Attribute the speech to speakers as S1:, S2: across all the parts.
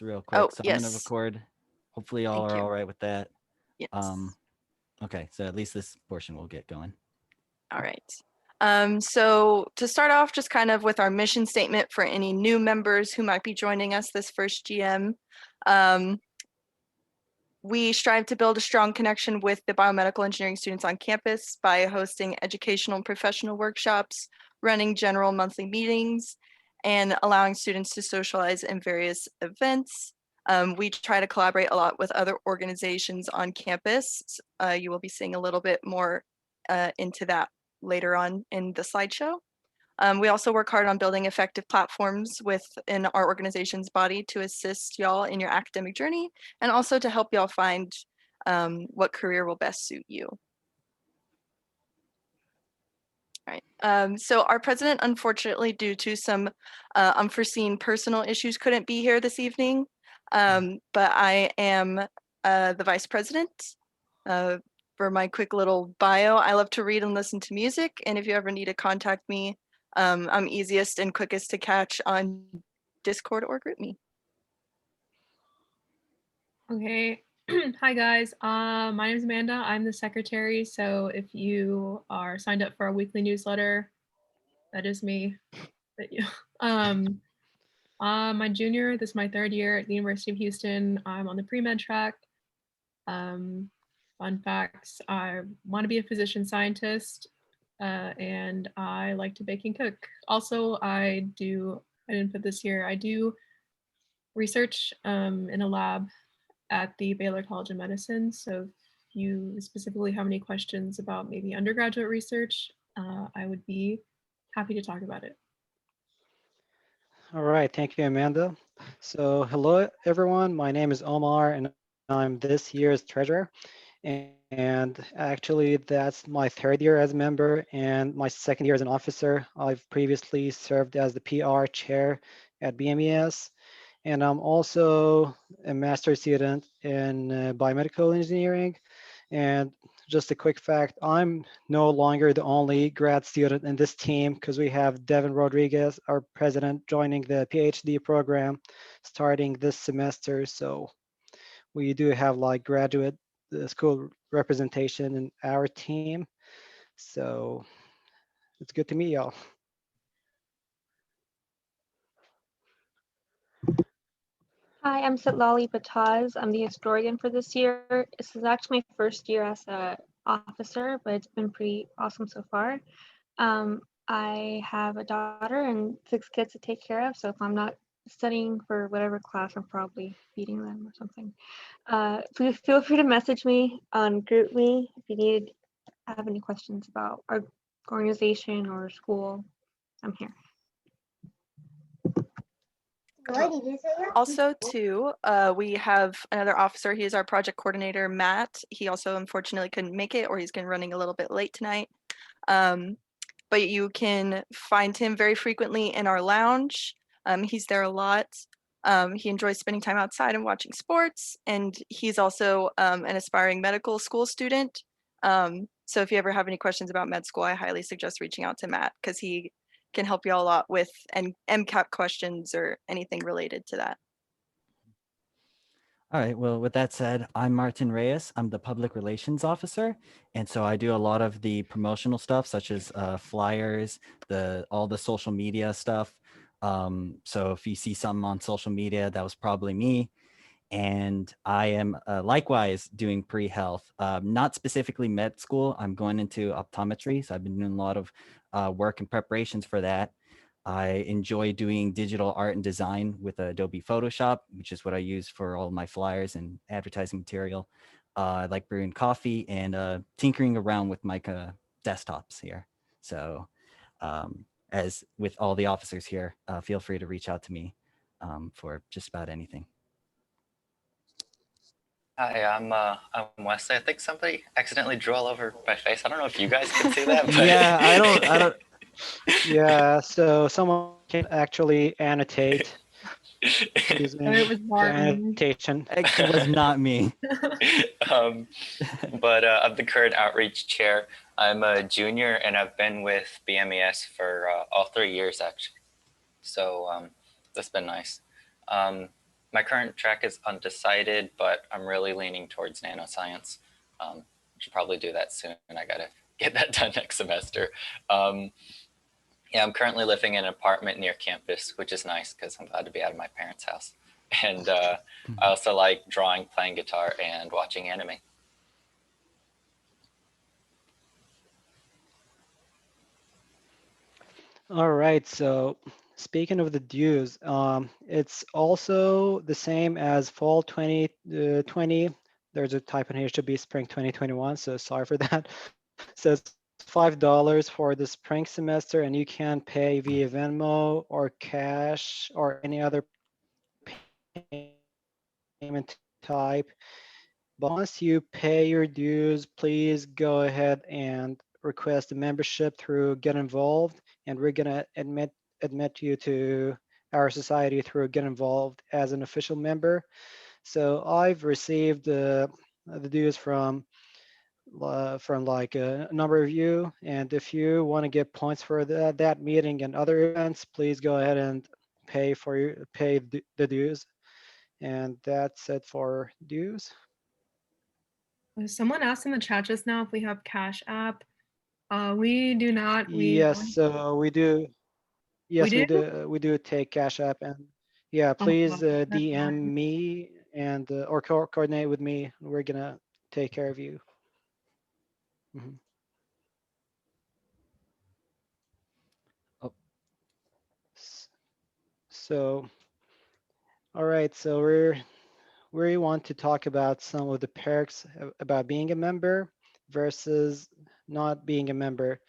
S1: real
S2: Oh,
S1: quick. So I'm going to
S2: yes.
S1: record. Hopefully y'all
S2: Thank
S1: are
S2: you.
S1: all right with that.
S2: Yes.
S1: Okay, so at least this portion will get going.
S2: All right. So to start off, just kind of with our mission statement for any new members who might be joining us this first GM. We strive to build a strong connection with the biomedical engineering students on campus by hosting educational and professional workshops, running general monthly meetings, and allowing students to socialize in various events. We try to collaborate a lot with other organizations on campus. You will be seeing a little bit more into that later on in the slideshow. We also work hard on building effective platforms within our organization's body to assist y'all in your academic journey and also to help y'all find what career will best suit you. All right. So our president, unfortunately, due to some unforeseen personal issues, couldn't be here this evening. But I am the vice president. For my quick little bio, I love to read and listen to music. And if you ever need to contact me, I'm easiest and quickest to catch on Discord or GroupMe.
S3: Okay. Hi guys. My name is Amanda. I'm the secretary. So if you are signed up for our weekly newsletter, that is me. I'm a junior. This is my third year at the University of Houston. I'm on the pre-med track. Fun facts: I want to be a physician scientist, and I like to bake and cook. Also, I didn't put this here. I do research in a lab at the Baylor College of Medicine. So if you specifically have any questions about maybe undergraduate research, I would be happy to talk about it.
S4: All right, thank you, Amanda. So hello, everyone. My name is Omar, and I'm this year's treasurer. And actually, that's my third year as a member and my second year as an officer. I've previously served as the PR chair at BMES. And I'm also a master's student in biomedical engineering. And just a quick fact, I'm no longer the only grad student in this team because we have Devin Rodriguez, our president, joining the PhD program starting this semester. So we do have like graduate school representation in our team. So it's good to meet y'all.
S5: Hi, I'm Sitlali Bataz. I'm the historian for this year. This is actually my first year as a officer, but it's been pretty awesome so far. I have a daughter and 6 kids to take care of, so if I'm not studying for whatever class, I'm probably feeding them or something. Please feel free to message me on GroupMe if you have any questions about our organization or school. I'm here.
S2: Also, too, we have another officer. He is our project coordinator, Matt. He also unfortunately couldn't make it, or he's been running a little bit late tonight. But you can find him very frequently in our lounge. He's there a lot. He enjoys spending time outside and watching sports, and he's also an aspiring medical school student. So if you ever have any questions about med school, I highly suggest reaching out to Matt because he can help you all a lot with MCAP questions or anything related to that.
S1: All right, well, with that said, I'm Martin Reyes. I'm the public relations officer. And so I do a lot of the promotional stuff, such as flyers, all the social media stuff. So if you see something on social media, that was probably me. And I am likewise doing pre-health, not specifically med school. I'm going into optometry. So I've been doing a lot of work and preparations for that. I enjoy doing digital art and design with Adobe Photoshop, which is what I use for all my flyers and advertising material. I like brewing coffee and tinkering around with my desktops here. So as with all the officers here, feel free to reach out to me for just about anything.
S6: Hi, I'm Wesley. I think somebody accidentally drew all over my face. I don't know if you guys can see that. But
S1: Yeah, I don't.
S4: Yeah, so someone can actually annotate using
S3: It was
S4: the
S3: Martin.
S4: annotation.
S1: It was not me.
S6: But I'm the current outreach chair. I'm a junior, and I've been with BMES for all 3 years, actually. So that's been nice. My current track is undecided, but I'm really leaning towards nanoscience. Should probably do that soon. I gotta get that done next semester. Yeah, I'm currently living in an apartment near campus, which is nice because I'm glad to be out of my parents' house. And I also like drawing, playing guitar, and watching anime.
S4: All right, so speaking of the dues, it's also the same as fall 2020. There's a typo here, it should be spring 2021, so sorry for that. So it's $5 for the spring semester, and you can pay via Venmo or cash or any other payment type. But once you pay your dues, please go ahead and request a membership through Get Involved, and we're gonna admit you to our society through Get Involved as an official member. So I've received the dues from like a number of you, and if you want to get points for that meeting and other events, please go ahead and pay the dues, and that's it for dues.
S3: Someone asked in the chat just now if we have Cash App. We do not.
S4: Yes, so we do.
S3: We
S4: Yes,
S3: do.
S4: we do take Cash App, and yeah,
S3: Oh,
S4: please
S3: wow, that's
S4: DM
S3: fine.
S4: me and or coordinate with me. We're gonna take care of you. Mhm.
S1: Oh.
S4: S- So, all right, so we want to talk about some of the perks about being a member versus not being a member.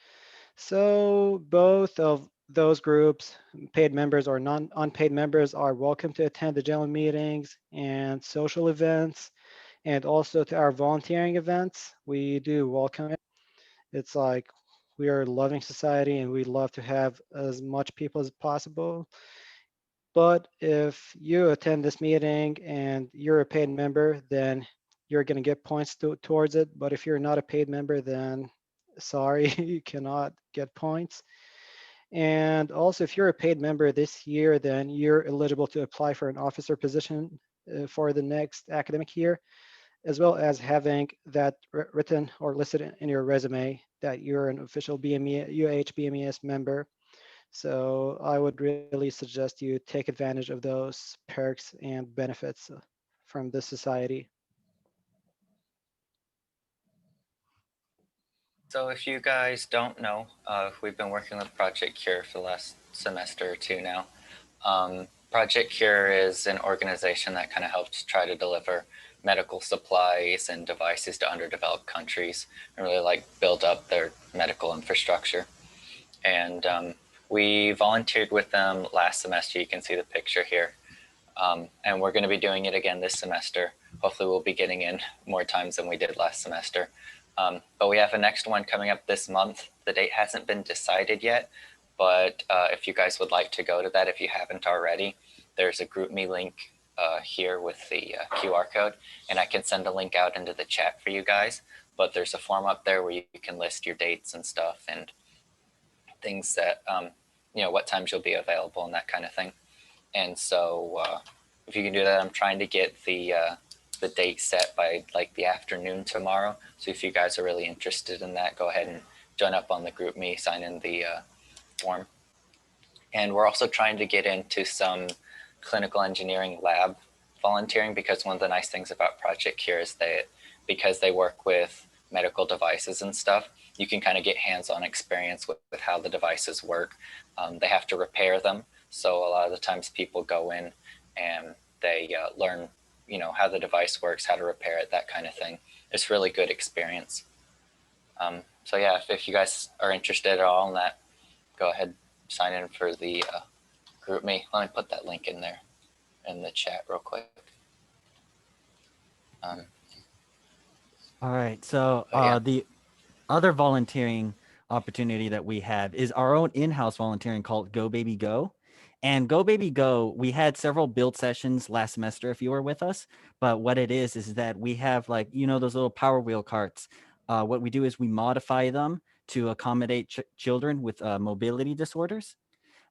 S4: So both of those groups, paid members or unpaid members, are welcome to attend the general meetings and social events, and also to our volunteering events. We do welcome it. It's like we are a loving society and we love to have as much people as possible. But if you attend this meeting and you're a paid member, then you're going to get points towards it. But if you're not a paid member, then sorry, you cannot get points. And also, if you're a paid member this year, then you're eligible to apply for an officer position for the next academic year, as well as having that written or listed in your resume that you're an official BMES member. So I would really suggest you take advantage of those perks and benefits from this society.
S6: So if you guys don't know, we've been working with Project Cure for the last semester or two now. Project Cure is an organization that kind of helps try to deliver medical supplies and devices to underdeveloped countries and really like build up their medical infrastructure. And we volunteered with them last semester. You can see the picture here. And we're going to be doing it again this semester. Hopefully we'll be getting in more times than we did last semester. But we have a next one coming up this month. The date hasn't been decided yet, but if you guys would like to go to that, if you haven't already, there's a GroupMe link here with the QR code, and I can send a link out into the chat for you guys. But there's a form up there where you can list your dates and stuff and things that, what times you'll be available and that kind of thing. And so if you can do that, I'm trying to get the date set by like the afternoon tomorrow. So if you guys are really interested in that, go ahead and join up on the GroupMe, sign in the form. And we're also trying to get into some clinical engineering lab volunteering, because one of the nice things about Project Cure is that because they work with medical devices and stuff, you can kind of get hands-on experience with how the devices work. They have to repair them. So a lot of the times people go in and they learn, how the device works, how to repair it, that kind of thing. It's really good experience. So yeah, if you guys are interested at all in that, go ahead, sign in for the GroupMe. Let me put that link in there in the chat real quick.
S1: All right. So
S6: Yeah.
S1: the other volunteering opportunity that we have is our own in-house volunteering called Go Baby Go. And Go Baby Go, we had several build sessions last semester if you were with us. But what it is that we have like, those little Power Wheel carts. What we do is we modify them to accommodate children with mobility disorders.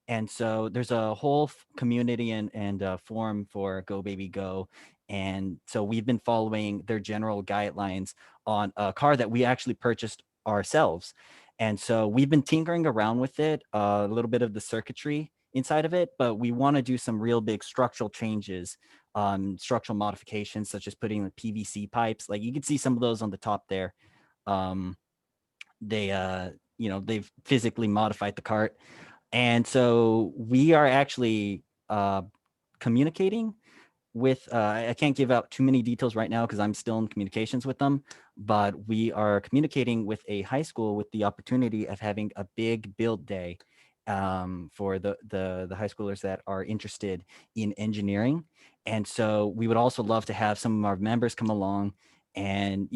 S1: And so there's a whole community and forum for Go Baby Go. And so we've been following their general guidelines on a car that we actually purchased ourselves. And so we've been tinkering around with it, a little bit of the circuitry inside of it, but we want to do some real big structural changes, structural modifications, such as putting the PVC pipes. Like you can see some of those on the top there. They've physically modified the cart. And so we are actually communicating with, I can't give out too many details right now because I'm still in communications with them, but we are communicating with a high school with the opportunity of having a big build day for the high schoolers that are interested in engineering. And so we would also love to have some of our members come along and,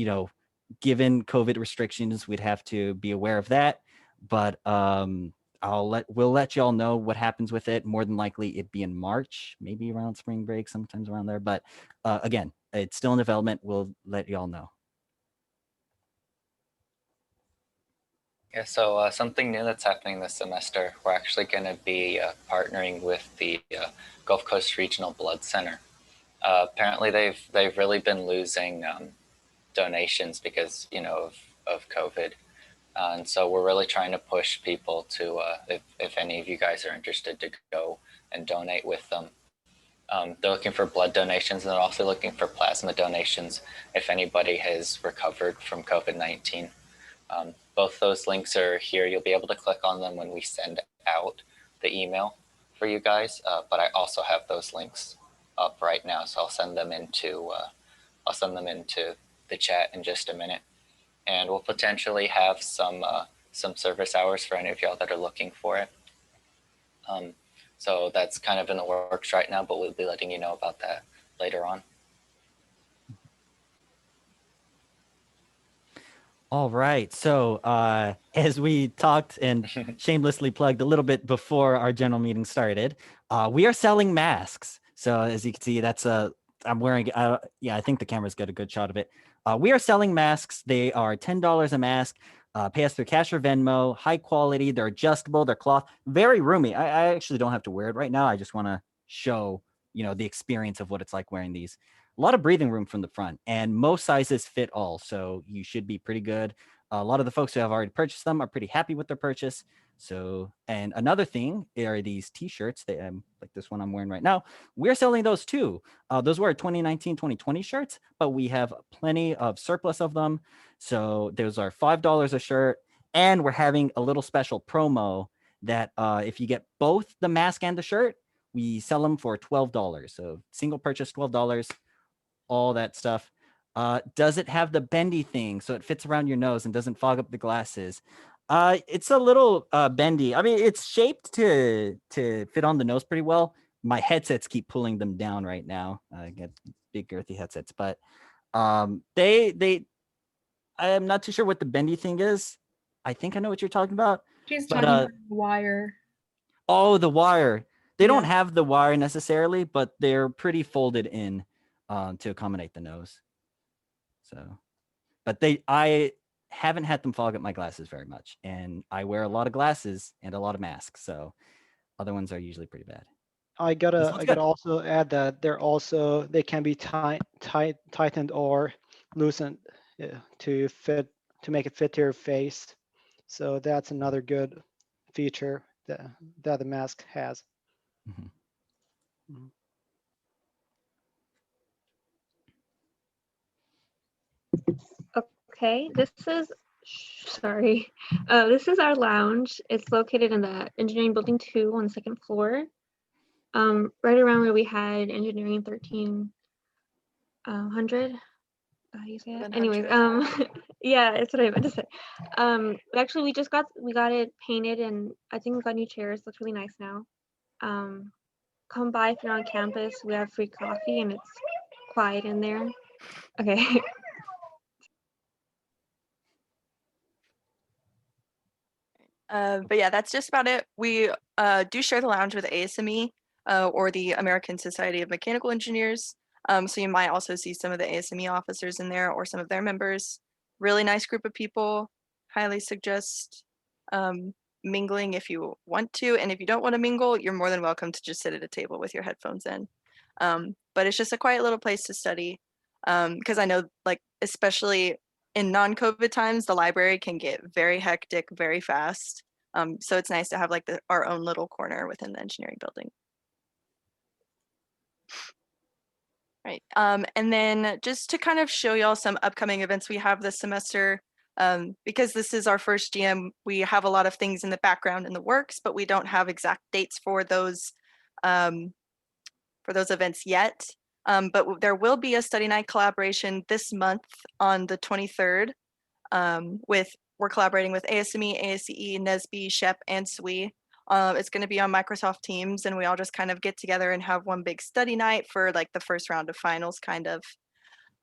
S1: given COVID restrictions, we'd have to be aware of that. But we'll let y'all know what happens with it. More than likely it'd be in March, maybe around spring break, sometimes around there. But again, it's still in development. We'll let y'all know.
S6: Yeah, so something new that's happening this semester, we're actually going to be partnering with the Gulf Coast Regional Blood Center. Apparently, they've really been losing donations because of COVID, and so we're really trying to push people to, if any of you guys are interested, to go and donate with them. They're looking for blood donations, and they're also looking for plasma donations if anybody has recovered from COVID-19. Both those links are here. You'll be able to click on them when we send out the email for you guys. But I also have those links up right now, so I'll send them into the chat in just a minute, and we'll potentially have some service hours for any of y'all that are looking for it. So that's kind of in the works right now, but we'll be letting you know about that later on.
S1: All right. So as we talked and shamelessly plugged a little bit before our general meeting started, we are selling masks. So as you can see, I'm wearing, I think the camera's got a good shot of it. We are selling masks. They are $10 a mask. Pay us through cash or Venmo, high quality. They're adjustable. They're cloth, very roomy. I actually don't have to wear it right now. I just want to show, the experience of what it's like wearing these. A lot of breathing room from the front, and most sizes fit all. So you should be pretty good. A lot of the folks who have already purchased them are pretty happy with their purchase. So, and another thing are these t-shirts that like this one I'm wearing right now. We're selling those too. Those were 2019, 2020 shirts, but we have plenty of surplus of them. So those are $5 a shirt. And we're having a little special promo that if you get both the mask and the shirt, we sell them for $12. So single purchase, $12, all that stuff. Does it have the bendy thing so it fits around your nose and doesn't fog up the glasses? It's a little bendy. I mean, it's shaped to fit on the nose pretty well. My headsets keep pulling them down right now. I get big girthy headsets, but I am not too sure what the bendy thing is. I think I know what you're talking about.
S3: She's
S1: But,
S3: talking about the wire.
S1: Oh, the wire. They don't
S3: Yeah.
S1: have the wire necessarily, but they're pretty folded in to accommodate the nose. So, but I haven't had them fog up my glasses very much, and I wear a lot of glasses and a lot of masks, so other ones are usually pretty bad.
S4: I
S1: This
S4: gotta
S1: one's
S4: I
S1: good.
S4: gotta also add that they can be tightened or loosened to make it fit to your face. So that's another good feature that the mask has.
S1: Mhm.
S4: Mhm.
S5: Okay, this is this is our lounge. It's located in the engineering building 2 on the second floor. Right around where we had engineering 1300. How do you say it? Anyways,
S2: 1100.
S5: yeah, it's what I meant to say. Actually, we got it painted, and I think we got new chairs. Looks really nice now. Come by if you're on campus. We have free coffee, and it's quiet in there. Okay.
S2: But yeah, that's just about it. We do share the lounge with ASME or the American Society of Mechanical Engineers. So you might also see some of the ASME officers in there or some of their members. Really nice group of people. Highly suggest mingling if you want to. And if you don't want to mingle, you're more than welcome to just sit at a table with your headphones in. But it's just a quiet little place to study. Because I know, like, especially in non-COVID times, the library can get very hectic very fast. So it's nice to have like our own little corner within the engineering building. Right. And then just to kind of show y'all some upcoming events we have this semester, because this is our first GM, we have a lot of things in the background in the works, but we don't have exact dates for those events yet. But there will be a study night collaboration this month on the 23rd. We're collaborating with ASME, ASCE, NESB, SHEP, and SWE. It's going to be on Microsoft Teams, and we all just kind of get together and have one big study night for like the first round of finals, kind of.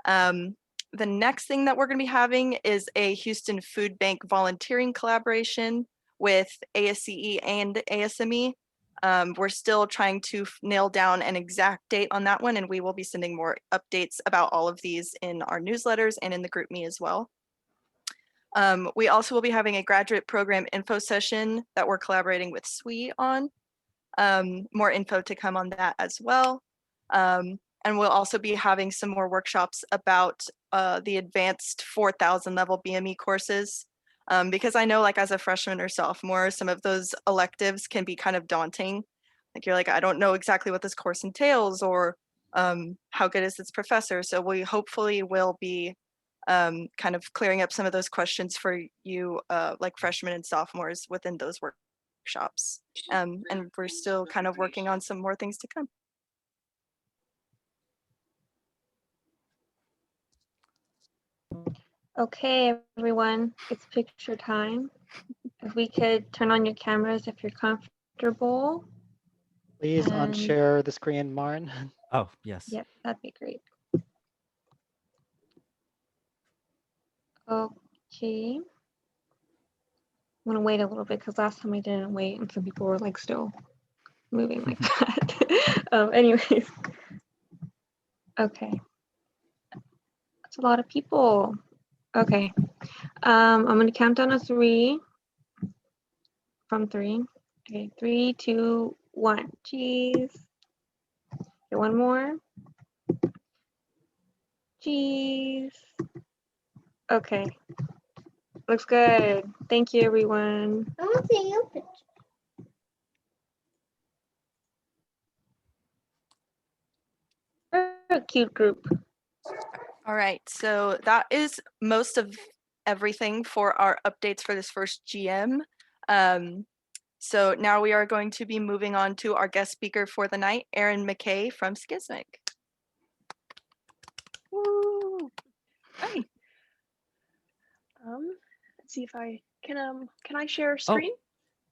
S2: The next thing that we're going to be having is a Houston Food Bank volunteering collaboration with ASCE and ASME. We're still trying to nail down an exact date on that one, and we will be sending more updates about all of these in our newsletters and in the GroupMe as well. We also will be having a graduate program info session that we're collaborating with SWE on. More info to come on that as well. And we'll also be having some more workshops about the advanced 4,000 level BME courses. Because I know, like, as a freshman or sophomore, some of those electives can be kind of daunting. Like, you're like, I don't know exactly what this course entails, or how good is this professor? So we hopefully will be kind of clearing up some of those questions for you, like freshmen and sophomores within those workshops. And we're still kind of working on some more things to come.
S5: Okay, everyone, it's picture time. If we could turn on your cameras if you're comfortable.
S4: Please
S5: And-
S4: unshare the screen, Martin.
S1: Oh, yes.
S5: Yep, that'd be great. Okay. I'm gonna wait a little bit because last time I didn't wait and some people were like still moving like that. Anyways. Okay. That's a lot of people. Okay. I'm gonna count down to 3. From 3. Okay, 3, 2, 1. Cheese. Okay, one more. Cheese. Okay. Looks good. Thank you, everyone.
S7: I want to see your picture.
S5: We're a cute group.
S2: All right, so that is most of everything for our updates for this first GM. So now we are going to be moving on to our guest speaker for the night, Erin McKay from Scismic.
S8: Woo! Hi. Let's see if I can I share screen?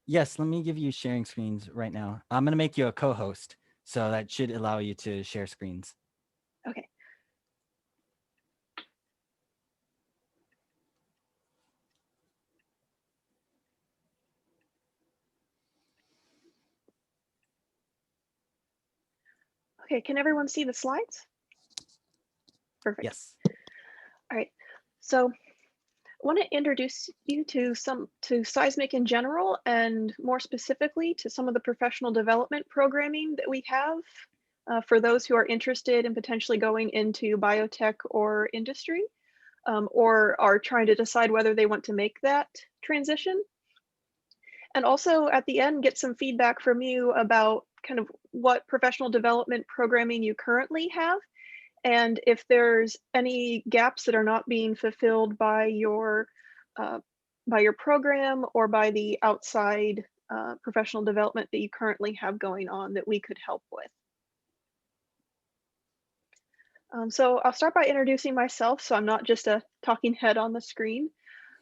S1: Yes, let me give you sharing screens right now. I'm going to make you a co-host, so that should allow you to share screens.
S8: Okay. Okay, can everyone see the slides? Perfect.
S1: Yes.
S8: All right. So I want to introduce you to Scismic in general, and more specifically to some of the professional development programming that we have for those who are interested in potentially going into biotech or industry, or are trying to decide whether they want to make that transition. And also at the end, get some feedback from you about kind of what professional development programming you currently have, and if there's any gaps that are not being fulfilled by your program or by the outside professional development that you currently have going on that we could help with. So I'll start by introducing myself, so I'm not just a talking head on the screen.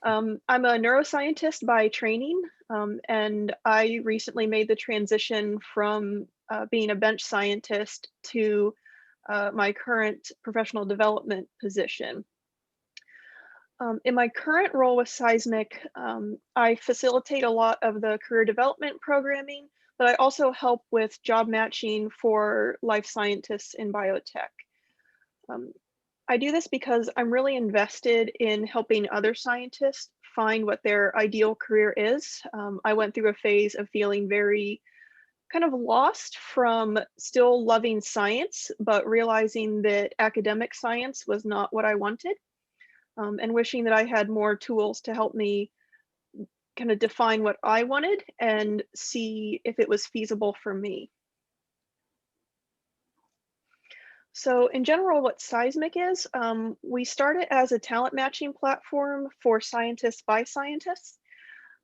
S8: I'm a neuroscientist by training, and I recently made the transition from being a bench scientist to my current professional development position. In my current role with Scismic, I facilitate a lot of the career development programming, but I also help with job matching for life scientists in biotech. I do this because I'm really invested in helping other scientists find what their ideal career is. I went through a phase of feeling very kind of lost from still loving science, but realizing that academic science was not what I wanted, and wishing that I had more tools to help me kind of define what I wanted and see if it was feasible for me. So in general, what Scismic is, we started as a talent matching platform for scientists by scientists.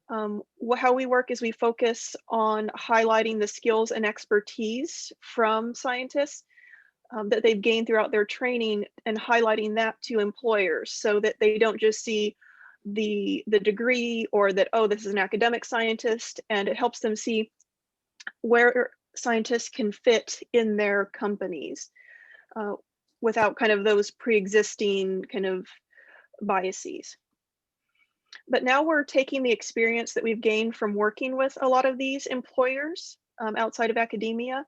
S8: How we work is we focus on highlighting the skills and expertise from scientists that they've gained throughout their training and highlighting that to employers so that they don't just see the degree or that, oh, this is an academic scientist, and it helps them see where scientists can fit in their companies without kind of those pre-existing kind of biases. But now we're taking the experience that we've gained from working with a lot of these employers outside of academia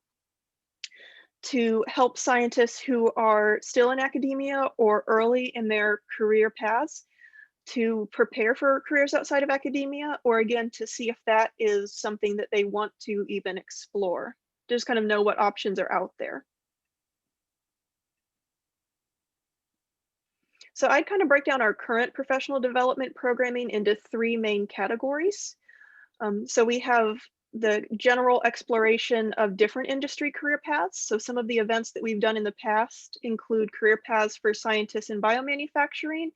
S8: to help scientists who are still in academia or early in their career paths to prepare for careers outside of academia, or again, to see if that is something that they want to even explore. Just kind of know what options are out there. So I'd kind of break down our current professional development programming into 3 main categories. So we have the general exploration of different industry career paths. So some of the events that we've done in the past include career paths for scientists in biomanufacturing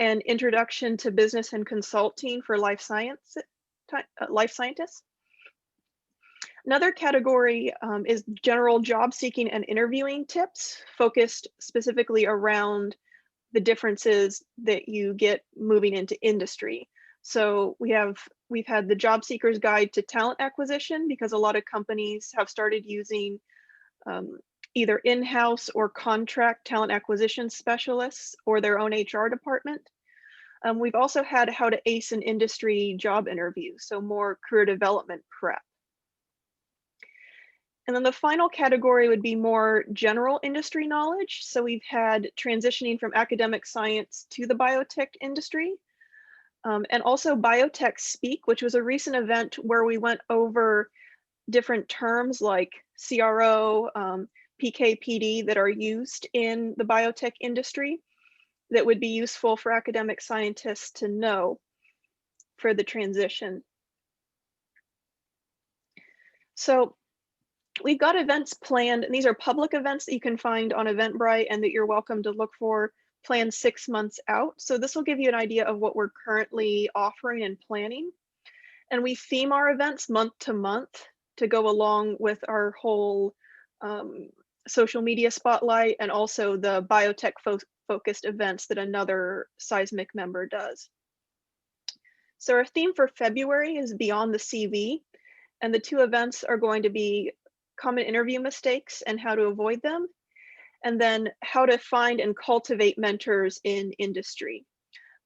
S8: and introduction to business and consulting for life scientists. Another category is general job seeking and interviewing tips focused specifically around the differences that you get moving into industry. So we've had the Job Seeker's Guide to Talent Acquisition because a lot of companies have started using either in-house or contract talent acquisition specialists or their own HR department. We've also had how to ace an industry job interview, so more career development prep. And then the final category would be more general industry knowledge. So we've had transitioning from academic science to the biotech industry. And also Biotech Speak, which was a recent event where we went over different terms like CRO, PK/PD that are used in the biotech industry that would be useful for academic scientists to know for the transition. So we've got events planned, and these are public events that you can find on Eventbrite and that you're welcome to look for, planned 6 months out. So this will give you an idea of what we're currently offering and planning. And we theme our events month to month to go along with our whole social media spotlight and also the biotech focused events that another Scismic member does. So our theme for February is Beyond the CV, and the 2 events are going to be common interview mistakes and how to avoid them, and then how to find and cultivate mentors in industry.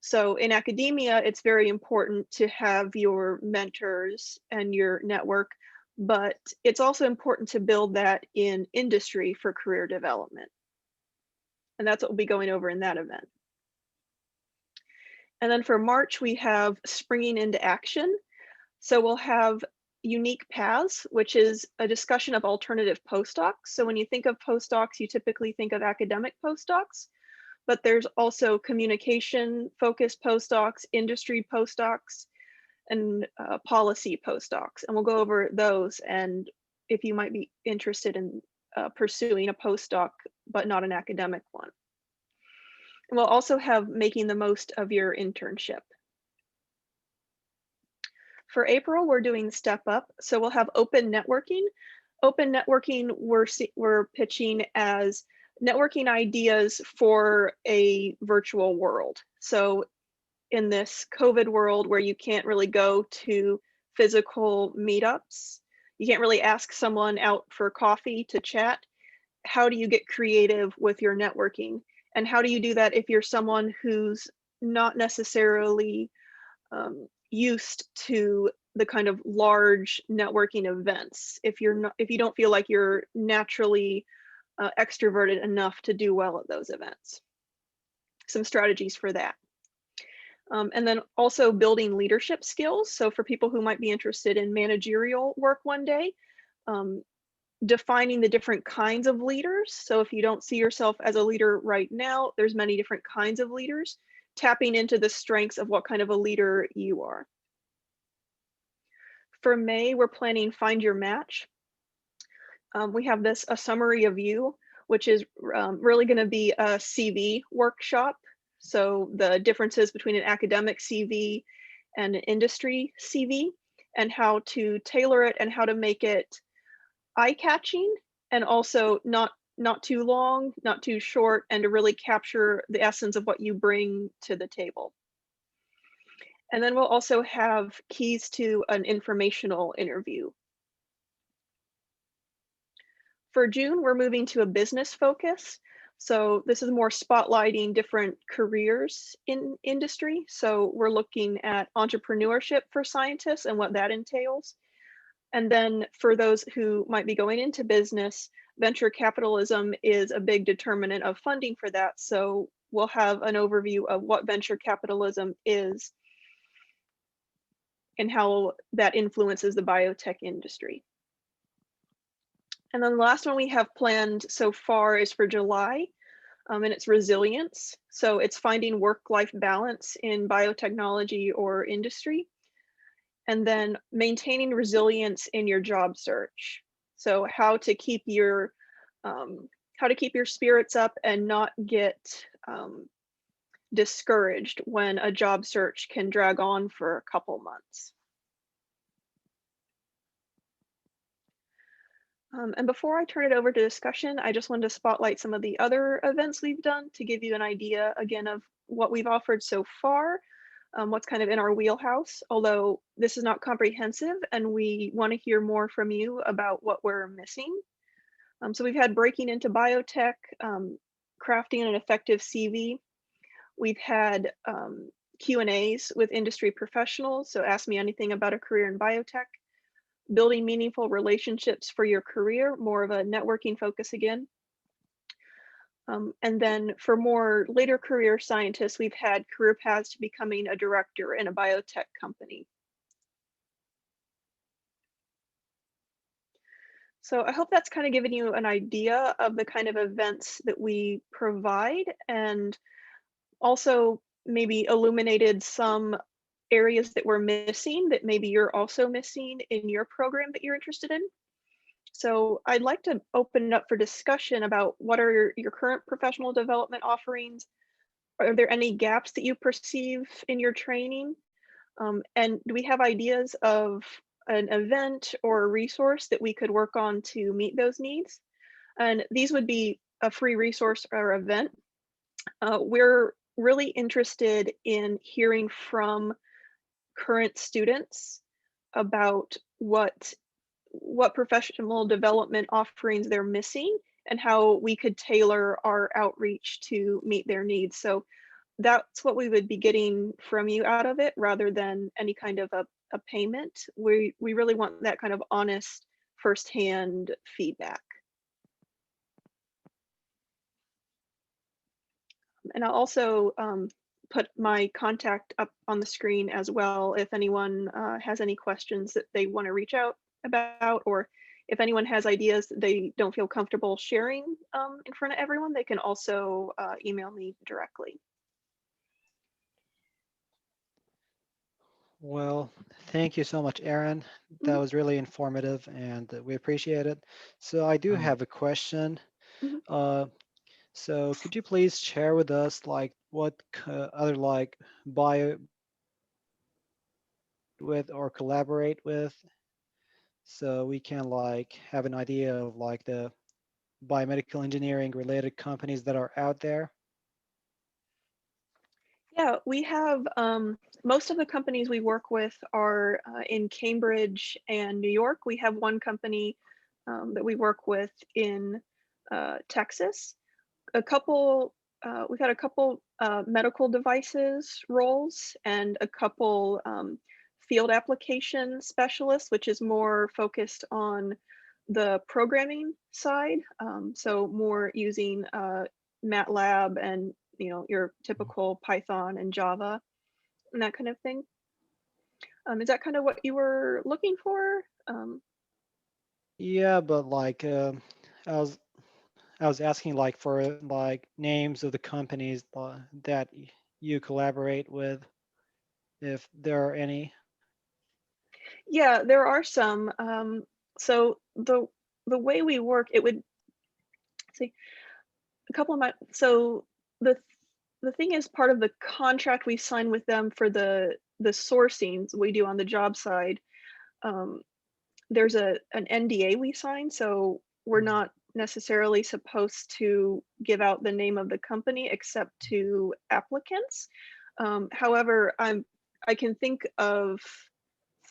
S8: So in academia, it's very important to have your mentors and your network, but it's also important to build that in industry for career development. And that's what we'll be going over in that event. And then for March, we have Springing into Action. So we'll have Unique Paths, which is a discussion of alternative postdocs. So when you think of postdocs, you typically think of academic postdocs, but there's also communication focused postdocs, industry postdocs, and policy postdocs. And we'll go over those and if you might be interested in pursuing a postdoc, but not an academic one. And we'll also have Making the Most of Your Internship. For April, we're doing Step Up. So we'll have open networking. Open networking, we're pitching as networking ideas for a virtual world. So in this COVID world where you can't really go to physical meetups, you can't really ask someone out for coffee to chat, how do you get creative with your networking? And how do you do that if you're someone who's not necessarily used to the kind of large networking events? If you don't feel like you're naturally extroverted enough to do well at those events. some strategies for that. And then also building leadership skills. So for people who might be interested in managerial work one day, defining the different kinds of leaders. So if you don't see yourself as a leader right now, there's many different kinds of leaders, tapping into the strengths of what kind of a leader you are. For May, we're planning Find Your Match. We have a summary of you, which is really going to be a CV workshop. So the differences between an academic CV and an industry CV, and how to tailor it and how to make it eye-catching, and also not too long, not too short, and to really capture the essence of what you bring to the table. And then we'll also have keys to an informational interview. For June, we're moving to a business focus. So this is more spotlighting different careers in industry. So we're looking at entrepreneurship for scientists and what that entails. And then for those who might be going into business, venture capitalism is a big determinant of funding for that. So we'll have an overview of what venture capitalism is and how that influences the biotech industry. And then the last one we have planned so far is for July, and it's resilience. So it's finding work-life balance in biotechnology or industry, and then maintaining resilience in your job search. So how to keep your spirits up and not get discouraged when a job search can drag on for a couple months. And before I turn it over to discussion, I just wanted to spotlight some of the other events we've done to give you an idea again of what we've offered so far, what's kind of in our wheelhouse, although this is not comprehensive and we want to hear more from you about what we're missing. So we've had Breaking into Biotech, Crafting an Effective CV. We've had Q&As with industry professionals, so ask me anything about a career in biotech. Building meaningful relationships for your career, more of a networking focus again. And then for more later career scientists, we've had career paths to becoming a director in a biotech company. So I hope that's kind of given you an idea of the kind of events that we provide, and also maybe illuminated some areas that we're missing that maybe you're also missing in your program that you're interested in. So I'd like to open it up for discussion about what are your current professional development offerings? Are there any gaps that you perceive in your training? And do we have ideas of an event or a resource that we could work on to meet those needs? And these would be a free resource or event. We're really interested in hearing from current students about what professional development offerings they're missing and how we could tailor our outreach to meet their needs. So that's what we would be getting from you out of it, rather than any kind of a payment. We really want that kind of honest firsthand feedback. And I'll also put my contact up on the screen as well if anyone has any questions that they want to reach out about, or if anyone has ideas that they don't feel comfortable sharing in front of everyone, they can also email me directly.
S4: Well, thank you so much, Erin. That was really informative and we appreciate it. So I do have a question. So could you please share with us like what other like with or collaborate with, so we can like have an idea of like the biomedical engineering related companies that are out there?
S8: Yeah, we have most of the companies we work with are in Cambridge and New York. We have one company that we work with in Texas. We've had a couple medical devices roles and a couple field application specialists, which is more focused on the programming side. So more using MATLAB and your typical Python and Java and that kind of thing. Is that kind of what you were looking for?
S4: Yeah, but like I was asking like for like names of the companies that you collaborate with, if there are any.
S8: Yeah, there are some. So the way we work, it would see a couple of my so the the thing is part of the contract we sign with them for the sourcing we do on the job side. Um, there's an NDA we sign, so we're not necessarily supposed to give out the name of the company except to applicants. However, I can think of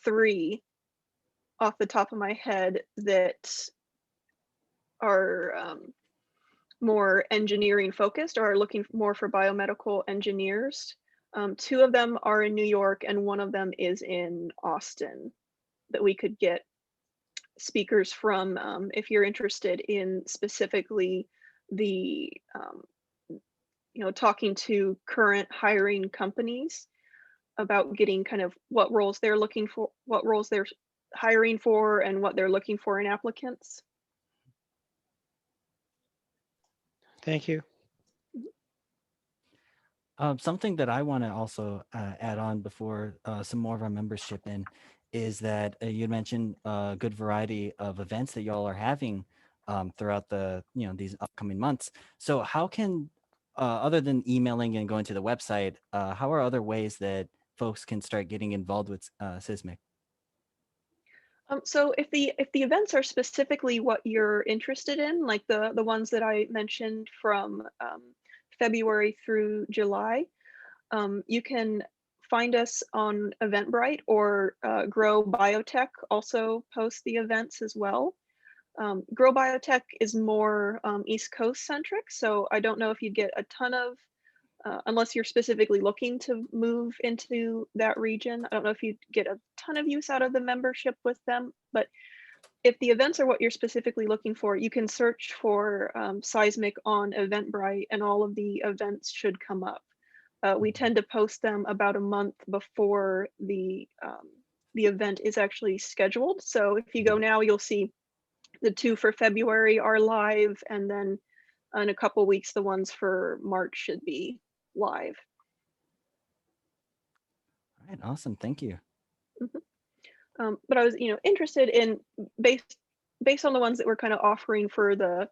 S8: 3 off the top of my head that are more engineering focused or are looking more for biomedical engineers. 2 of them are in New York and 1 of them is in Austin that we could get speakers from if you're interested in specifically the talking to current hiring companies about getting kind of what roles they're looking for, what roles they're hiring for, and what they're looking for in applicants.
S4: Thank you.
S1: Something that I want to also add on before some more of our members chip in is that you mentioned a good variety of events that y'all are having throughout these upcoming months. So how can, other than emailing and going to the website, how are other ways that folks can start getting involved with Scismic?
S8: So if the events are specifically what you're interested in, like the ones that I mentioned from February through July, you can find us on Eventbrite, or Grow Biotech also posts the events as well. Grow Biotech is more East Coast centric, so I don't know if you'd get a ton of, unless you're specifically looking to move into that region, I don't know if you'd get a ton of use out of the membership with them. But if the events are what you're specifically looking for, you can search for Scismic on Eventbrite and all of the events should come up. We tend to post them about a month before the event is actually scheduled. So if you go now, you'll see the 2 for February are live, and then in a couple weeks, the ones for March should be live.
S1: All right, awesome, thank you.
S8: But I was, interested in based on the ones that we're kind of offering for the,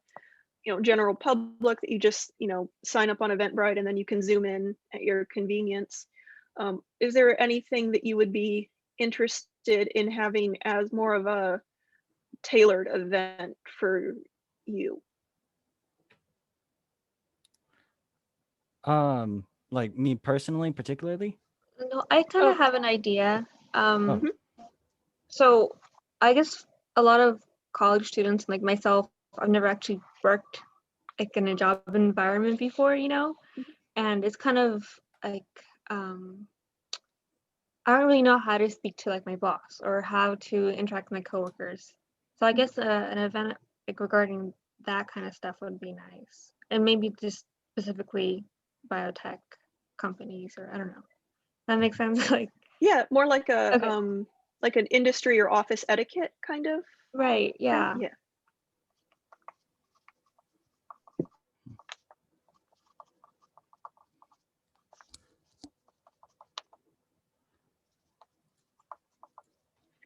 S8: general public, that you just, sign up on Eventbrite and then you can zoom in at your convenience. Is there anything that you would be interested in having as more of a tailored event for you?
S1: Like me personally, particularly?
S5: No, I kind
S8: Oh.
S5: of have an idea.
S1: Oh.
S5: So I guess a lot of college students like myself, I've never actually worked like in a job environment before, and it's kind of like I don't really know how to speak to like my boss or how to interact with my coworkers. So I guess an event like regarding that kind of stuff would be nice, and maybe just specifically biotech companies, or I don't know. That makes sense. Like,
S8: Yeah, more like a
S5: okay.
S8: like an industry or office etiquette kind of.
S5: Right. Yeah.
S8: Yeah.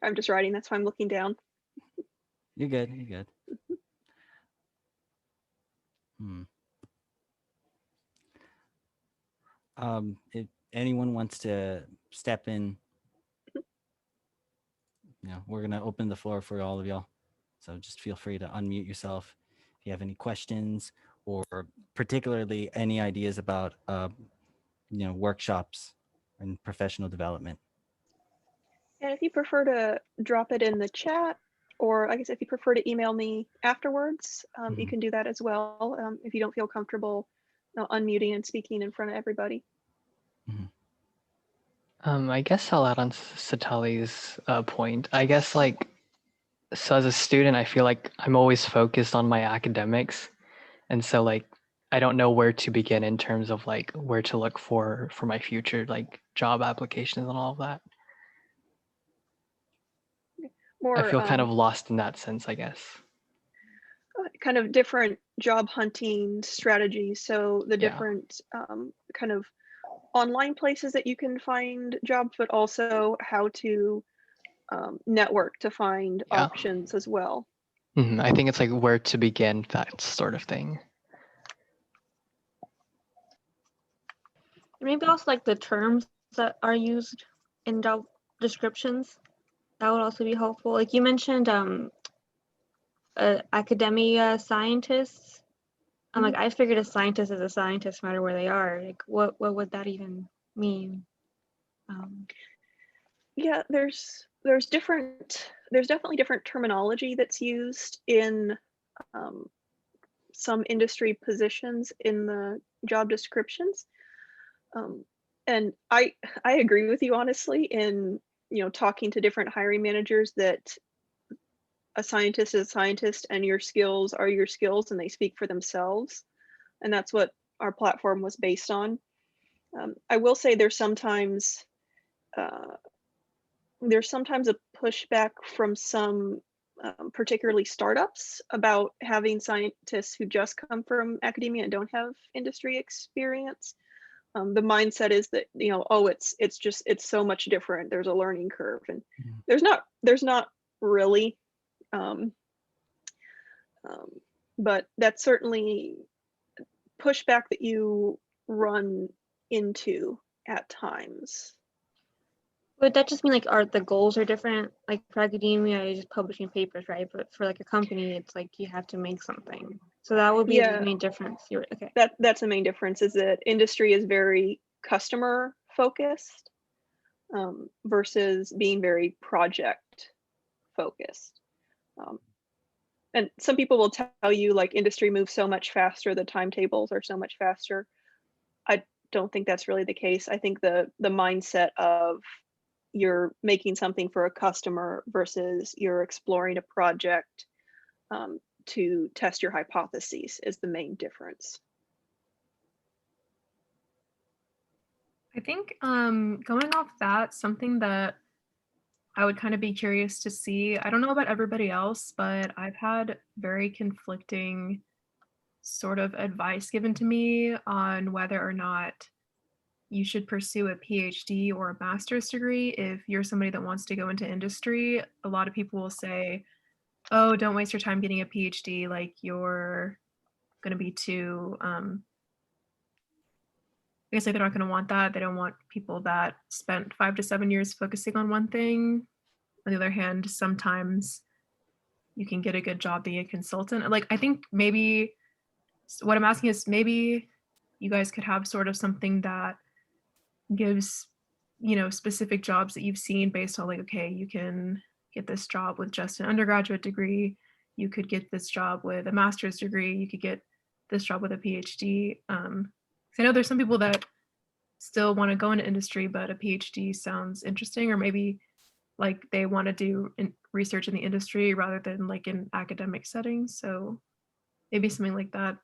S8: I'm just writing, that's why I'm looking down.
S1: You're good. You're good. If anyone wants to step in, we're gonna open the floor for all of y'all. So just feel free to unmute yourself if you have any questions, or particularly any ideas about workshops and professional development.
S8: And if you prefer to drop it in the chat, or I guess if you prefer to email me afterwards, you can do that as well, if you don't feel comfortable unmuting and speaking in front of everybody.
S7: I guess I'll add on Satali's point. I guess so as a student, I feel like I'm always focused on my academics. And so I don't know where to begin in terms of like where to look for my future like job applications and all of that. I
S8: More
S7: feel kind of lost in that sense, I guess.
S8: kind of different job hunting strategies. So the
S7: Yeah.
S8: different kind of online places that you can find jobs, but also how to network to find
S7: Yeah.
S8: options as well.
S7: I think it's like where to begin, that sort of thing.
S5: Maybe also like the terms that are used in job descriptions. That would also be helpful. Like you mentioned, academia scientists. I'm like, I figured a scientist is a scientist no matter where they are. Like, what would that even mean?
S8: Yeah, there's definitely different terminology that's used in some industry positions in the job descriptions. And I agree with you honestly in, you know, talking to different hiring managers that a scientist is a scientist and your skills are your skills and they speak for themselves. And that's what our platform was based on. I will say there's sometimes a pushback from some particularly startups about having scientists who just come from academia and don't have industry experience. The mindset is that, you know, oh, it's so much different. There's a learning curve, and there's not really. But that's certainly pushback that you run into at times.
S5: Would that just mean like the goals are different? Like for academia, you're just publishing papers, right? But for like a company, it's like you have to make something. So that would be the main difference. Okay.
S8: That's the main difference, is that industry is very customer focused versus being very project focused. And some people will tell you like industry moves so much faster, the timetables are so much faster. I don't think that's really the case. I think the mindset of you're making something for a customer versus you're exploring a project to test your hypotheses is the main difference.
S3: I think going off that, something that I would kind of be curious to see, I don't know about everybody else, but I've had very conflicting sort of advice given to me on whether or not you should pursue a PhD or a master's degree if you're somebody that wants to go into industry. A lot of people will say, oh, don't waste your time getting a PhD, like you're going to be too I guess like they're not going to want that. They don't want people that spent 5 to 7 years focusing on one thing. On the other hand, sometimes you can get a good job being a consultant. Like, I think maybe what I'm asking is maybe you guys could have sort of something that gives, you know, specific jobs that you've seen based on like, okay, you can get this job with just an undergraduate degree. You could get this job with a master's degree. You could get this job with a PhD. I know there's some people that still want to go into industry, but a PhD sounds interesting, or maybe like they want to do research in the industry rather than like in academic settings. So maybe something like that.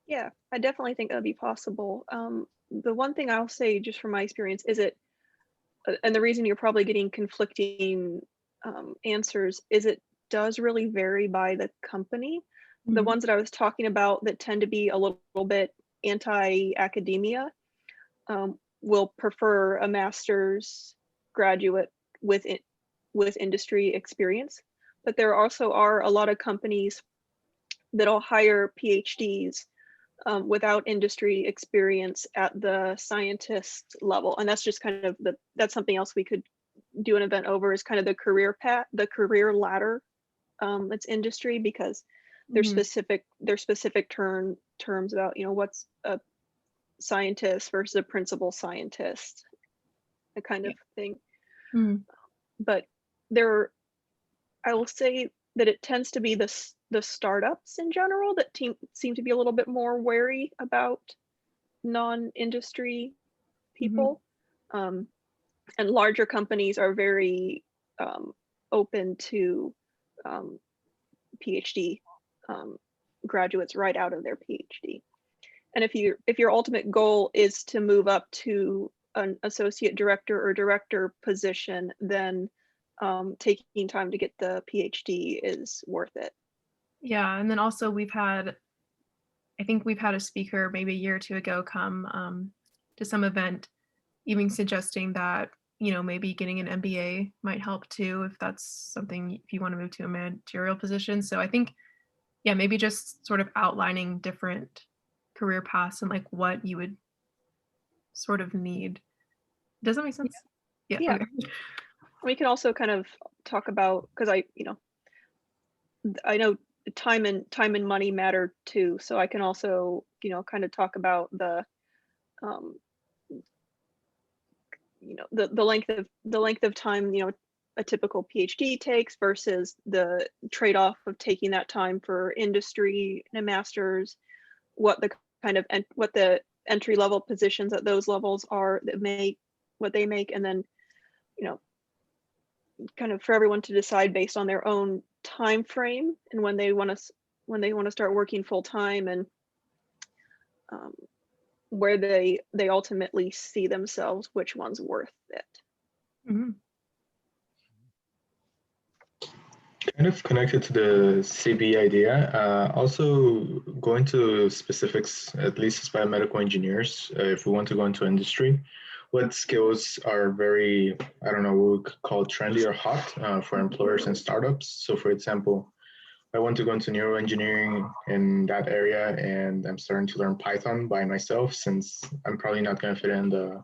S8: Yeah, I definitely think that'd be possible. The one thing I'll say just from my experience is and the reason you're probably getting conflicting answers is it does really vary by the company. Mm-hmm. The ones that I was talking about that tend to be a little bit anti-academia will prefer a master's graduate with industry experience. But there also are a lot of companies that'll hire PhDs without industry experience at the scientist level. And that's just kind of that's something else we could do an event over, is kind of the career path, the career ladder that's industry, because there's specific terms about, you know, what's a scientist versus a principal scientist, that kind of thing. But I will say that it tends to be the startups in general that seem to be a little bit more wary about non-industry people. And larger companies are very open to PhD graduates right out of their PhD. And if your ultimate goal is to move up to an associate director or director position, then taking time to get the PhD is worth it.
S3: Yeah, and then also I think we've had a speaker maybe a year or two ago come to some event, even suggesting that, you know, maybe getting an MBA might help too, if that's something, if you want to move to a managerial position. So I think, yeah, maybe just sort of outlining different career paths and like what you would sort of need. Does that make sense? Yeah.
S8: Yeah.
S3: Okay.
S8: We can also kind of talk about, because I know time and money matter too. So I can also, kind of talk about the the length of time, a typical PhD takes versus the trade-off of taking that time for industry and a master's, what the entry level positions at those levels are that make what they make, and then, kind of for everyone to decide based on their own time frame and when they want to start working full time, and where they ultimately see themselves, which one's worth it.
S3: Mhm.
S9: Kind of connected to the CB idea, also going to specifics, at least as biomedical engineers, if we want to go into industry, what skills are very, I don't know, what we could call trendy or hot for employers and startups. So for example, I want to go into neuroengineering in that area, and I'm starting to learn Python by myself since I'm probably not going to fit in the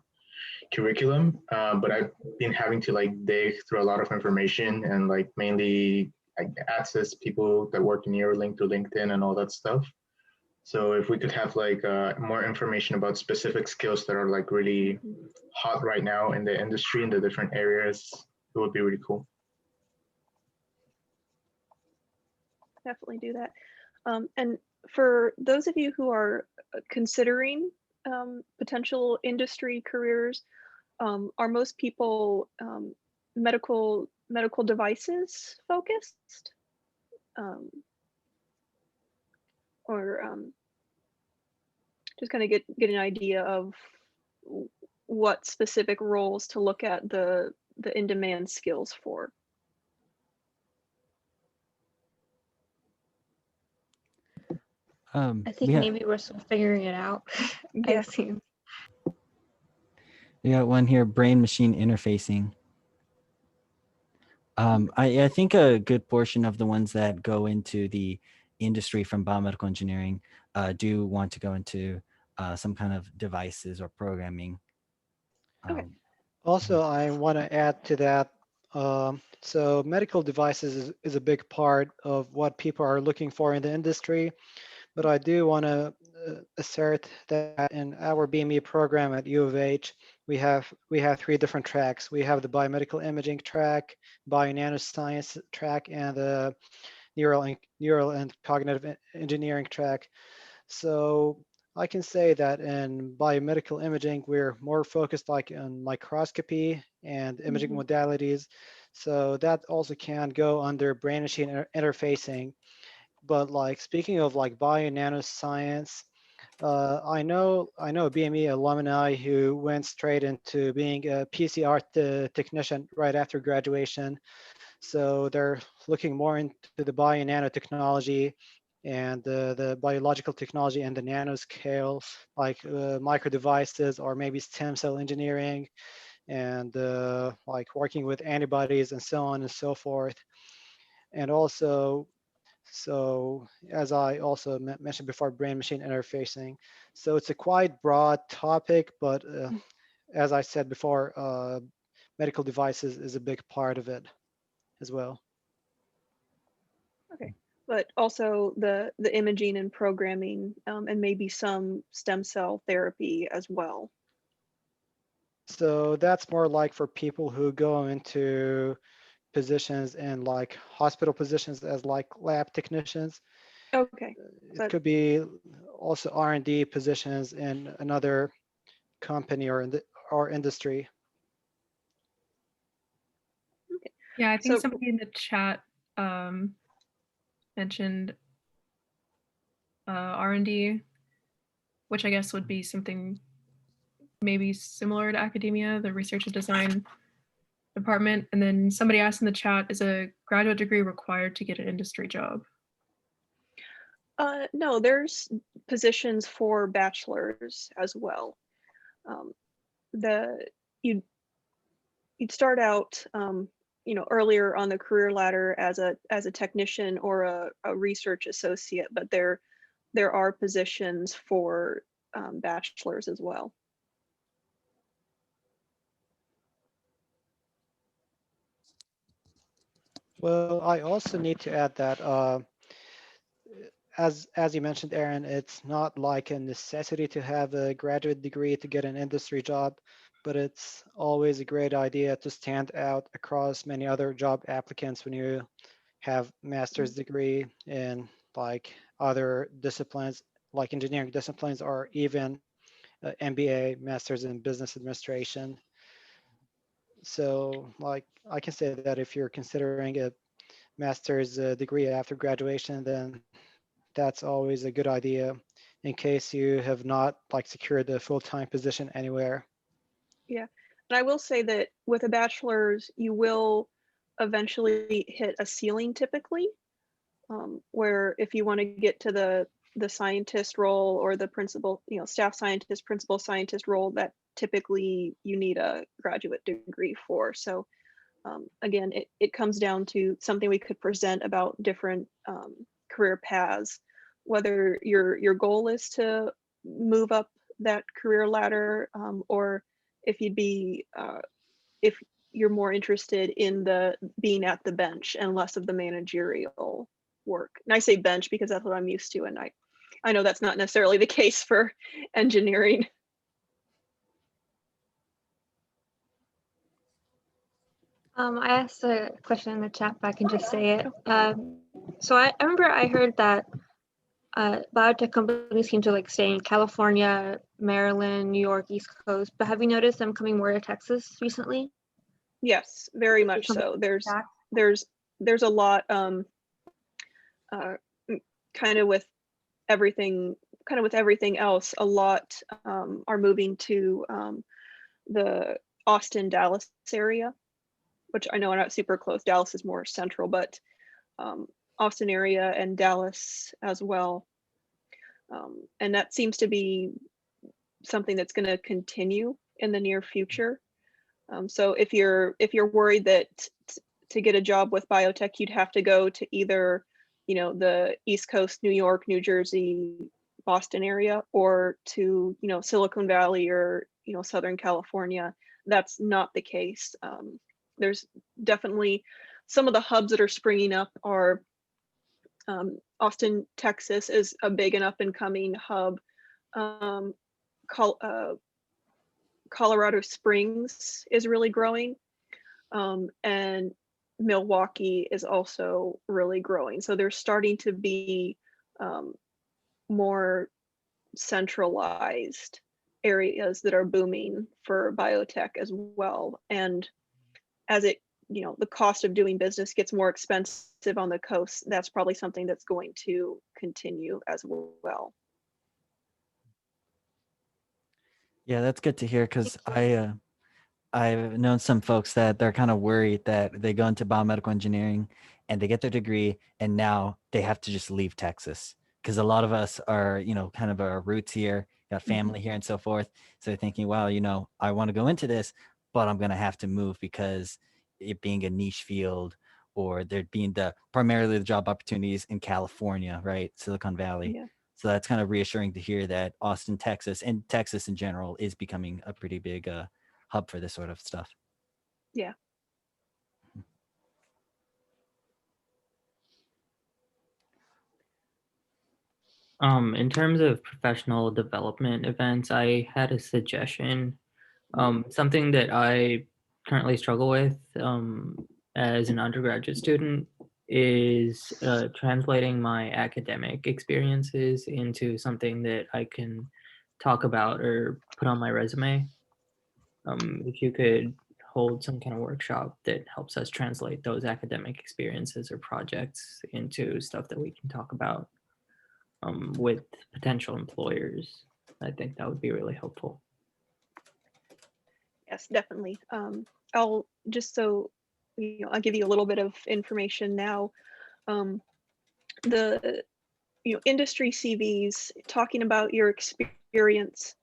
S9: curriculum, but I've been having to like dig through a lot of information and like mainly like access people that work in Neuralink through LinkedIn and all that stuff. So if we could have like more information about specific skills that are like really hot right now in the industry in the different areas, it would be really cool.
S8: Definitely do that. And for those of you who are considering potential industry careers, are most people medical devices focused, or just kind of get an idea of what specific roles to look at the in-demand skills for?
S5: I think maybe we're still figuring it out.
S8: Yeah.
S5: I see.
S1: We got one here, brain machine interfacing. I think a good portion of the ones that go into the industry from biomedical engineering do want to go into some kind of devices or programming.
S8: Okay.
S4: Also, I want to add to that. So medical devices is a big part of what people are looking for in the industry, but I do want to assert that in our BME program at U of H, we have 3 different tracks. We have the biomedical imaging track, bio-nanoscience track, and the neural and cognitive engineering track. So I can say that in biomedical imaging, we're more focused like on microscopy and imaging modalities. So that also can go under brain machine interfacing. But like speaking of like bio-nanoscience, I know BME alumni who went straight into being a PCR technician right after graduation. So they're looking more into the bio-nanotechnology and the biological technology and the nanoscale, like micro devices or maybe stem cell engineering, and like working with antibodies and so on and so forth. And also, so as I also mentioned before, brain-machine interfacing. So it's a quite broad topic, but as I said before, medical devices is a big part of it as well.
S8: Okay. But also the imaging and programming, and maybe some stem cell therapy as well.
S4: So that's more like for people who go into positions in like hospital positions as like lab technicians.
S8: Okay.
S4: It could be also R&D positions in another company or industry.
S8: Okay.
S3: Yeah, I think
S8: So-
S3: somebody in the chat mentioned R&D, which I guess would be something maybe similar to academia, the research and design department. And then somebody asked in the chat, is a graduate degree required to get an industry job?
S8: No, there's positions for bachelors as well. The you'd start out, earlier on the career ladder as a technician or a research associate, but there are positions for bachelors as well.
S4: Well, I also need to add that as you mentioned, Erin, it's not like a necessity to have a graduate degree to get an industry job, but it's always a great idea to stand out across many other job applicants when you have master's degree in like other disciplines, like engineering disciplines, or even MBA, Masters in Business Administration. So like I can say that if you're considering a master's degree after graduation, then that's always a good idea in case you have not like secured a full-time position anywhere.
S8: Yeah, and I will say that with a bachelor's, you will eventually hit a ceiling typically, where if you want to get to the scientist role or the principal, staff scientist, principal scientist role, that typically you need a graduate degree for. So again, it comes down to something we could present about different career paths, whether your goal is to move up that career ladder, or if you'd be if you're more interested in the being at the bench and less of the managerial work. And I say bench because that's what I'm used to, and I know that's not necessarily the case for engineering.
S5: I asked a question in the chat, but I can just say it. So I remember I heard that biotech companies seem to like stay in California, Maryland, New York, East Coast, but have you noticed them coming more to Texas recently?
S8: Yes, very much so. There's a lot kind of with everything else, a lot are moving to the Austin, Dallas area, which I know are not super close. Dallas is more central, but Austin area and Dallas as well. And that seems to be something that's going to continue in the near future. So if you're worried that to get a job with biotech, you'd have to go to either, the East Coast, New York, New Jersey, Boston area, or to, Silicon Valley or, Southern California, that's not the case. There's definitely some of the hubs that are springing up are Austin, Texas is a big and up and coming hub. Colorado Springs is really growing, and Milwaukee is also really growing. So there's starting to be more centralized areas that are booming for biotech as well. And as it, the cost of doing business gets more expensive on the coast, that's probably something that's going to continue as well.
S1: Yeah, that's good to hear because I've known some folks that they're kind of worried that they go into biomedical engineering and they get their degree and now they have to just leave Texas because a lot of us are, kind of our roots here, got family here and so forth. So they're thinking, wow, I want to go into this, but I'm going to have to move because it being a niche field or there being primarily the job opportunities in California, right? Silicon Valley.
S8: Yeah.
S1: So that's kind of reassuring to hear that Austin, Texas, and Texas in general is becoming a pretty big hub for this sort of stuff.
S8: Yeah.
S10: In terms of professional development events, I had a suggestion. Something that I currently struggle with as an undergraduate student is translating my academic experiences into something that I can talk about or put on my resume. If you could hold some kind of workshop that helps us translate those academic experiences or projects into stuff that we can talk about. with potential employers. I think that would be really helpful.
S8: Yes, definitely. I'll just so I'll give you a little bit of information now. The industry CVs talking about your experience,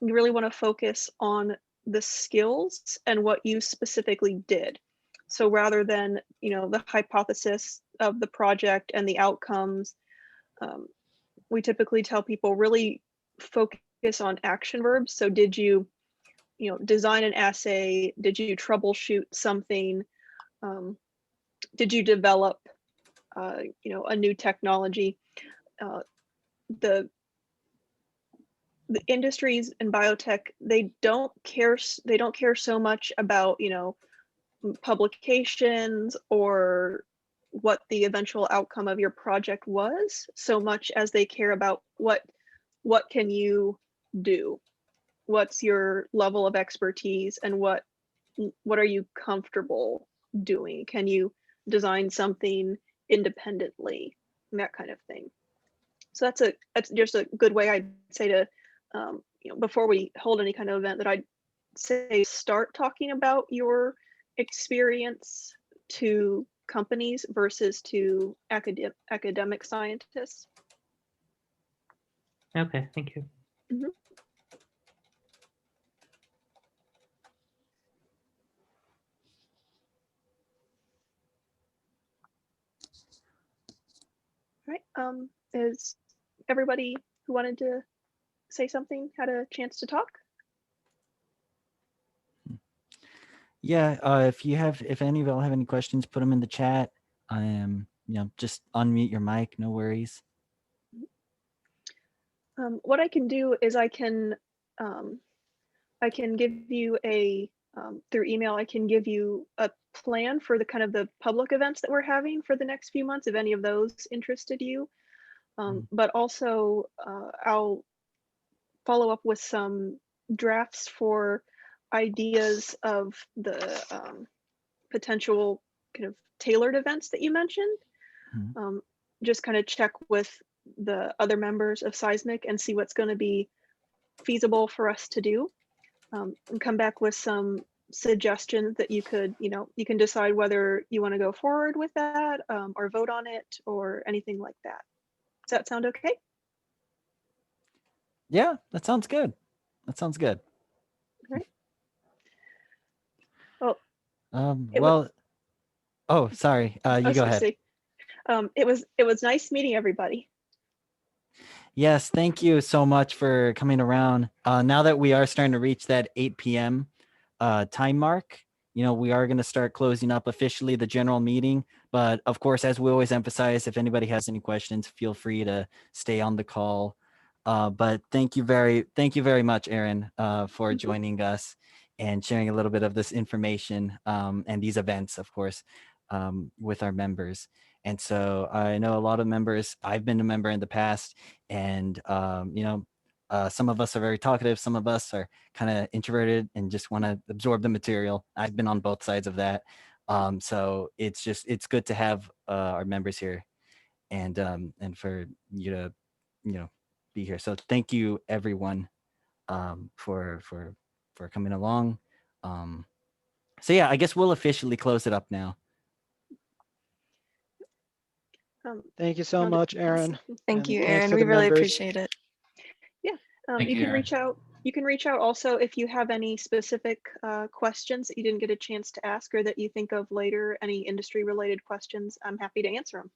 S8: you really want to focus on the skills and what you specifically did. So rather than the hypothesis of the project and the outcomes, we typically tell people really focus on action verbs. So did you design an assay? Did you troubleshoot something? Did you develop a new technology? The industries in biotech, they don't care so much about publications or what the eventual outcome of your project was, so much as they care about what can you do, what's your level of expertise, and what are you comfortable doing. Can you design something independently, and that kind of thing. So that's just a good way, I'd say, to before we hold any kind of event, that I'd say start talking about your experience to companies versus to academic scientists.
S10: Okay, thank you.
S8: Mhm. All right. Is everybody who wanted to say something had a chance to talk?
S1: Yeah, if any of y'all have any questions, put them in the chat. Just unmute your mic, no worries.
S8: What I can do is I can give you a through email. I can give you a plan for the kind of the public events that we're having for the next few months, if any of those interested you. But also I'll follow up with some drafts for ideas of the potential kind of tailored events that you mentioned. Just kind of check with the other members of Scismic and see what's going to be feasible for us to do, and come back with some suggestions that you could, you can decide whether you want to go forward with that, or vote on it or anything like that. Does that sound okay?
S1: Yeah, that sounds good. That sounds good.
S8: All right. Well,
S1: oh, sorry. You go ahead.
S8: It was nice meeting everybody.
S1: Yes, thank you so much for coming around. Now that we are starting to reach that 8 p.m. Time mark, we are going to start closing up officially the general meeting. But of course, as we always emphasize, if anybody has any questions, feel free to stay on the call. But thank you very much, Erin, for joining us and sharing a little bit of this information and these events, of course, with our members. And so I know a lot of members, I've been a member in the past, and some of us are very talkative, some of us are kind of introverted and just want to absorb the material. I've been on both sides of that. So it's good to have our members here and for you to, be here. So thank you everyone for coming along. So yeah, I guess we'll officially close it up now.
S4: Thank you so much, Erin.
S2: Thank you,
S4: thanks
S2: Erin.
S4: to
S2: We
S4: the
S2: really
S4: members.
S2: appreciate it.
S8: Yeah.
S11: Thank
S8: You
S11: you,
S8: can
S11: Erin.
S8: reach out. You can reach out also if you have any specific questions that you didn't get a chance to ask or that you think of later, any industry related questions. I'm happy to answer them.